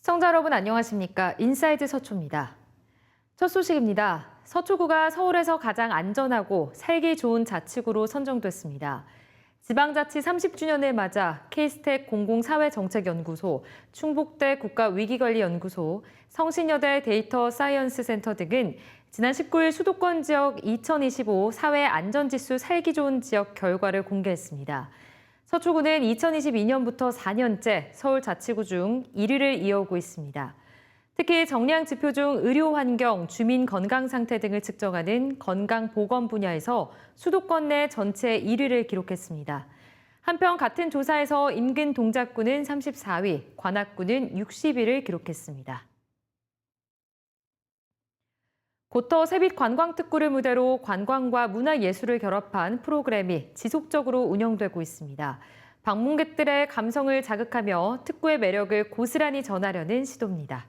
시청자 여러분 안녕하십니까? 인사이드 서초입니다. 첫 소식입니다. 서초구가 서울에서 가장 안전하고 살기 좋은 자치구로 선정됐습니다. 지방자치 30주년을 맞아 K스택 공공사회정책연구소, 충북대 국가위기관리연구소, 성신여대 데이터 사이언스 센터 등은 지난 19일 수도권 지역 2025 사회안전지수 살기 좋은 지역 결과를 공개했습니다. 서초구는 2022년부터 4년째 서울 자치구 중 1위를 이어오고 있습니다. 특히 정량 지표 중 의료 환경, 주민 건강 상태 등을 측정하는 건강보건 분야에서 수도권 내 전체 1위를 기록했습니다. 한편 같은 조사에서 인근 동작구는 34위, 관악구는 60위를 기록했습니다. 고터 세빛 관광특구를 무대로 관광과 문화예술을 결합한 프로그램이 지속적으로 운영되고 있습니다. 방문객들의 감성을 자극하며 특구의 매력을 고스란히 전하려는 시도입니다.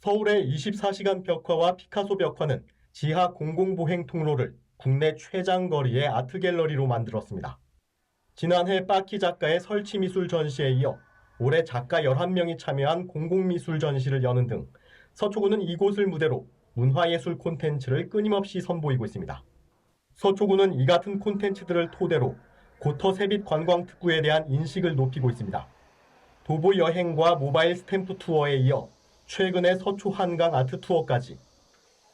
서울의 24시간 벽화와 피카소 벽화는 지하 공공보행 통로를 국내 최장거리의 아트갤러리로 만들었습니다. 지난해 빠키 작가의 설치미술 전시에 이어 올해 작가 11명이 참여한 공공미술 전시를 여는 등 서초구는 이곳을 무대로 문화예술 콘텐츠를 끊임없이 선보이고 있습니다. 서초구는 이 같은 콘텐츠들을 토대로 고터 세빛 관광특구에 대한 인식을 높이고 있습니다. 도보 여행과 모바일 스탬프 투어에 이어 최근에 서초 한강 아트 투어까지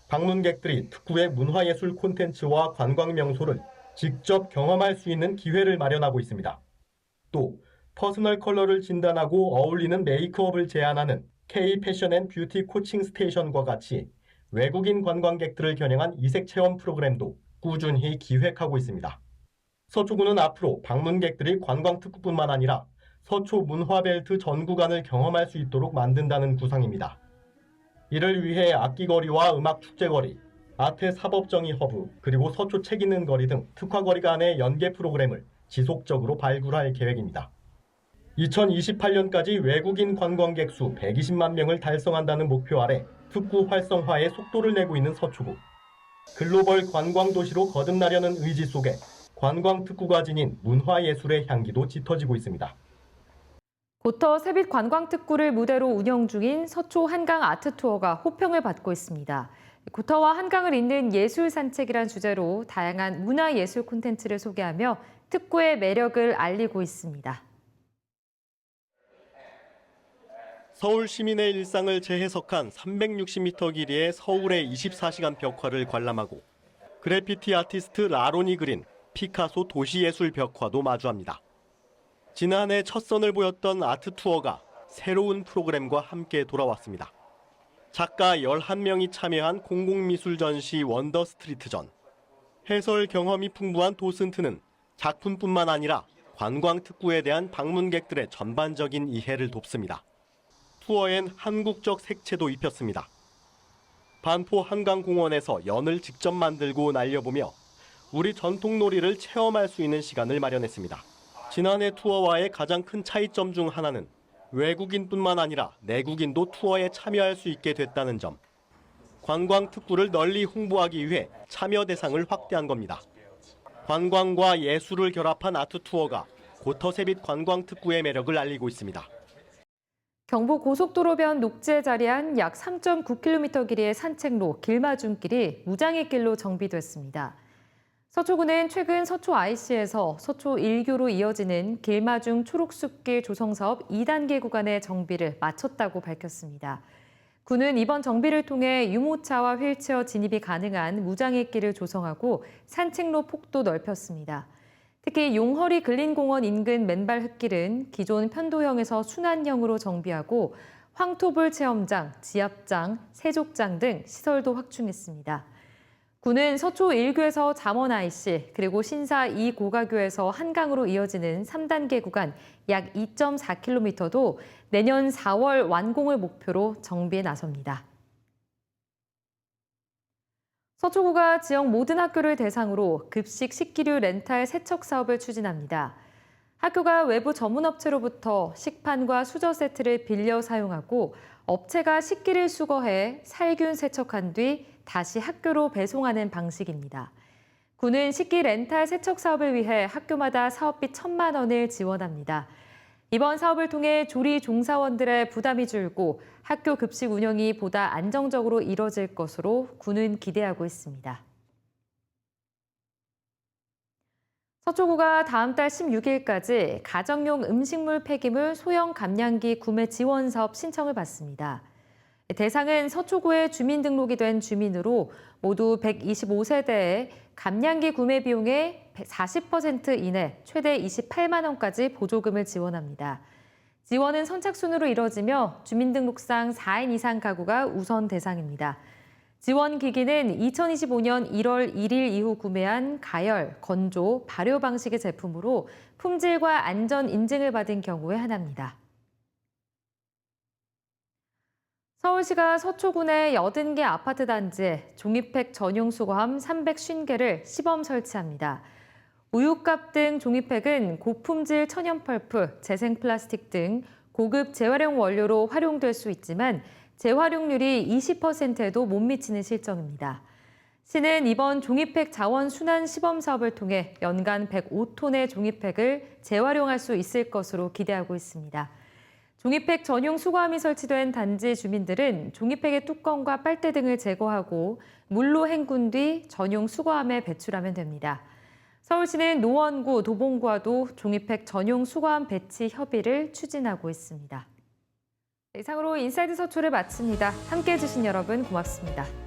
방문객들이 특구의 문화예술 콘텐츠와 관광 명소를 직접 경험할 수 있는 기회를 마련하고 있습니다. 또 퍼스널 컬러를 진단하고 어울리는 메이크업을 제안하는 K 패션 앤 뷰티 코칭 스테이션과 같이 외국인 관광객들을 겨냥한 이색 체험 프로그램도 꾸준히 기획하고 있습니다. 서초구는 앞으로 방문객들이 관광특구뿐만 아니라 서초 문화벨트 전 구간을 경험할 수 있도록 만든다는 구상입니다. 이를 위해 악기거리와 음악축제거리, 아트 사법정의 허브, 그리고 서초 책 읽는 거리 등 특화거리 간의 연계 프로그램을 지속적으로 발굴할 계획입니다. 2028년까지 외국인 관광객 수 120만 명을 달성한다는 목표 아래 특구 활성화에 속도를 내고 있는 서초구. 글로벌 관광도시로 거듭나려는 의지 속에 관광특구가 지닌 문화예술의 향기도 짙어지고 있습니다. 고터 세빛 관광특구를 무대로 운영 중인 서초 한강 아트 투어가 호평을 받고 있습니다. 고터와 한강을 잇는 예술 산책이란 주제로 다양한 문화예술 콘텐츠를 소개하며 특구의 매력을 알리고 있습니다. 서울 시민의 일상을 재해석한 360m 길이의 서울의 24시간 벽화를 관람하고 그래피티 아티스트 라론이 그린 피카소 도시예술 벽화도 마주합니다. 지난해 첫 선을 보였던 아트 투어가 새로운 프로그램과 함께 돌아왔습니다. 작가 11명이 참여한 공공미술 전시 원더 스트리트 전. 해설 경험이 풍부한 도슨트는 작품뿐만 아니라 관광 특구에 대한 방문객들의 전반적인 이해를 돕습니다. 투어엔 한국적 색채도 입혔습니다. 반포 한강공원에서 연을 직접 만들고 날려보며 우리 전통 놀이를 체험할 수 있는 시간을 마련했습니다. 지난해 투어와의 가장 큰 차이점 중 하나는 외국인뿐만 아니라 내국인도 투어에 참여할 수 있게 됐다는 점. 관광 특구를 널리 홍보하기 위해 참여 대상을 확대한 겁니다. 관광과 예술을 결합한 아트 투어가 고터세빛 관광 특구의 매력을 알리고 있습니다. 경부 고속도로변 녹지에 자리한 약 3.9km 길이의 산책로 길마중길이 무장의 길로 정비됐습니다. 서초구는 최근 서초 IC에서 서초 1교로 이어지는 길마중 초록숲길 조성사업 2단계 구간의 정비를 마쳤다고 밝혔습니다. 구는 이번 정비를 통해 유모차와 휠체어 진입이 가능한 무장의 길을 조성하고 산책로 폭도 넓혔습니다. 특히 용허리 근린공원 인근 맨발 흙길은 기존 편도형에서 순환형으로 정비하고 황토불 체험장, 지압장, 세족장 등 시설도 확충했습니다. 구는 서초 1교에서 잠원 IC, 그리고 신사 2고가교에서 한강으로 이어지는 3단계 구간 약 2.4km도 내년 4월 완공을 목표로 정비에 나섭니다. 서초구가 지역 모든 학교를 대상으로 급식 식기류 렌탈 세척 사업을 추진합니다. 학교가 외부 전문업체로부터 식판과 수저 세트를 빌려 사용하고 업체가 식기를 수거해 살균 세척한 뒤 다시 학교로 배송하는 방식입니다. 구는 식기 렌탈 세척 사업을 위해 학교마다 사업비 1,000만 원을 지원합니다. 이번 사업을 통해 조리 종사원들의 부담이 줄고 학교 급식 운영이 보다 안정적으로 이뤄질 것으로 군은 기대하고 있습니다. 서초구가 다음 달 16일까지 가정용 음식물 폐기물 소형 감량기 구매 지원 사업 신청을 받습니다. 대상은 서초구에 주민등록이 된 주민으로 모두 125세대에 감량기 구매 비용의 40% 이내 최대 28만 원까지 보조금을 지원합니다. 지원은 선착순으로 이뤄지며 주민등록상 4인 이상 가구가 우선 대상입니다. 지원 기기는 2025년 1월 1일 이후 구매한 가열, 건조, 발효 방식의 제품으로 품질과 안전 인증을 받은 경우에 한합니다. 서울시가 서초군의 80개 아파트 단지에 종이팩 전용 수거함 350개를 시범 설치합니다. 우유값 등 종이팩은 고품질 천연 펄프, 재생 플라스틱 등 고급 재활용 원료로 활용될 수 있지만 재활용률이 20%에도 못 미치는 실정입니다. 시는 이번 종이팩 자원 순환 시범 사업을 통해 연간 105톤의 종이팩을 재활용할 수 있을 것으로 기대하고 있습니다. 종이팩 전용 수거함이 설치된 단지 주민들은 종이팩의 뚜껑과 빨대 등을 제거하고 물로 헹군 뒤 전용 수거함에 배출하면 됩니다. 서울시는 노원구, 도봉구와도 종이팩 전용 수거함 배치 협의를 추진하고 있습니다. 이상으로 인사이드 서초를 마칩니다. 함께해 주신 여러분 고맙습니다.